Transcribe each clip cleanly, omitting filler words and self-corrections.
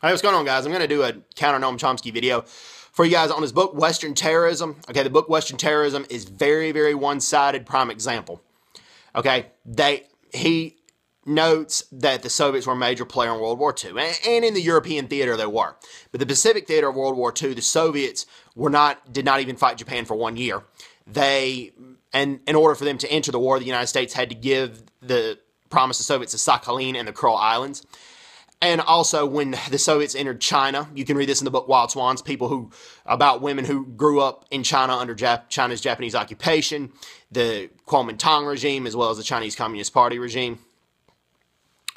Hey, what's going on, guys? I'm going to do a counter Noam Chomsky video for you guys on his book, Western Terrorism. Okay, the book Western Terrorism is very, very one-sided. Prime example. Okay, he notes that the Soviets were a major player in World War II, and in the European theater they were. But the Pacific theater of World War II, the Soviets did not even fight Japan for 1 year. And in order for them to enter the war, the United States had to give the promised Soviets of Sakhalin and the Kuril Islands. And also, when the Soviets entered China, you can read this in the book Wild Swans, about women who grew up in China under China's Japanese occupation, the Kuomintang regime, as well as the Chinese Communist Party regime.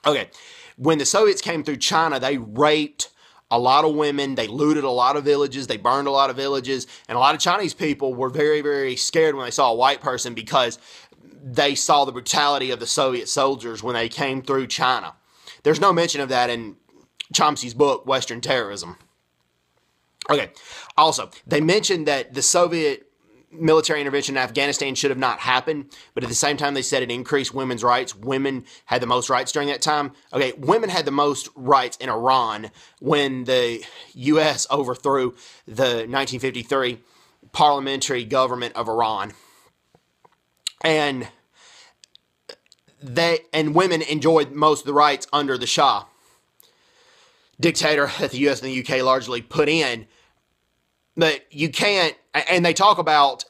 Okay, when the Soviets came through China, they raped a lot of women, they looted a lot of villages, they burned a lot of villages, and a lot of Chinese people were very, very scared when they saw a white person because they saw the brutality of the Soviet soldiers when they came through China. There's no mention of that in Chomsky's book, Western Terrorism. Okay, also, they mentioned that the Soviet military intervention in Afghanistan should have not happened, but at the same time they said it increased women's rights. Women had the most rights during that time. Okay, women had the most rights in Iran when the U.S. overthrew the 1953 parliamentary government of Iran. And women enjoyed most of the rights under the Shah dictator that the U.S. and the U.K. largely put in. But you can't, and they talk about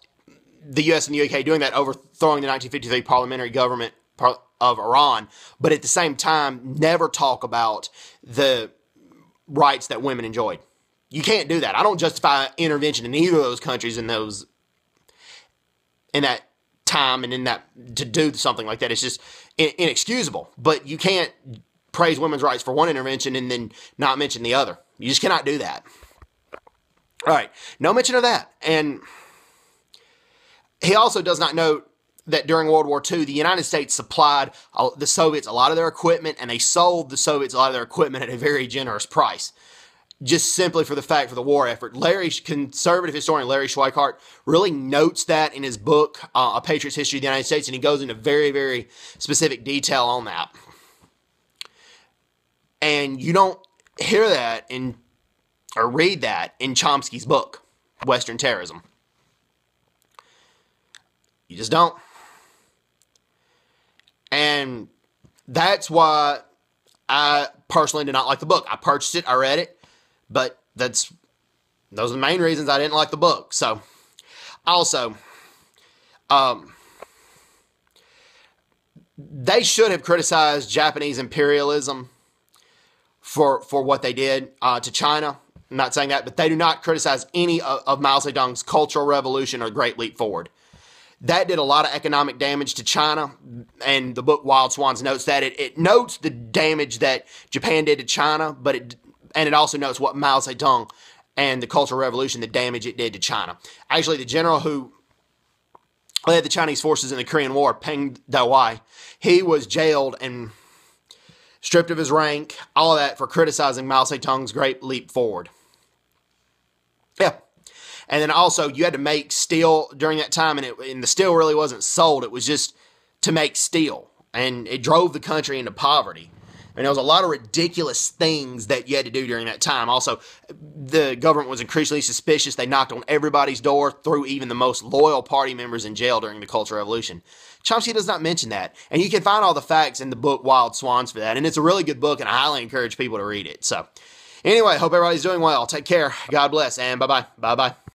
the U.S. and the U.K. doing that, overthrowing the 1953 parliamentary government of Iran, but at the same time, never talk about the rights that women enjoyed. You can't do that. I don't justify intervention in either of those countries in that time and in that to do something like that. It's just inexcusable. But you can't praise women's rights for one intervention and then not mention the other. You just cannot do that. All right, no mention of that. And he also does not note that during World War II, the United States supplied the Soviets a lot of their equipment, and they sold the Soviets a lot of their equipment at a very generous price, just simply for the war effort. Conservative historian Larry Schweikart really notes that in his book, A Patriot's History of the United States, and he goes into very, very specific detail on that. And you don't hear that or read that in Chomsky's book, Western Terrorism. You just don't. And that's why I personally did not like the book. I purchased it, I read it, but those are the main reasons I didn't like the book. So, also, they should have criticized Japanese imperialism for what they did to China. I'm not saying that, but they do not criticize any of Mao Zedong's Cultural Revolution or Great Leap Forward. That did a lot of economic damage to China, and the book Wild Swans notes that. It notes the damage that Japan did to China, and it also notes what Mao Zedong and the Cultural Revolution, the damage it did to China. Actually, the general who led the Chinese forces in the Korean War, Peng Dehuai, he was jailed and stripped of his rank, all of that for criticizing Mao Zedong's Great Leap Forward. Yeah. And then also, you had to make steel during that time, and the steel really wasn't sold. It was just to make steel. And it drove the country into poverty. And there was a lot of ridiculous things that you had to do during that time. Also, the government was increasingly suspicious. They knocked on everybody's door, threw even the most loyal party members in jail during the Cultural Revolution. Chomsky does not mention that. And you can find all the facts in the book Wild Swans for that. And it's a really good book, and I highly encourage people to read it. So, anyway, hope everybody's doing well. Take care. God bless, and bye-bye. Bye-bye.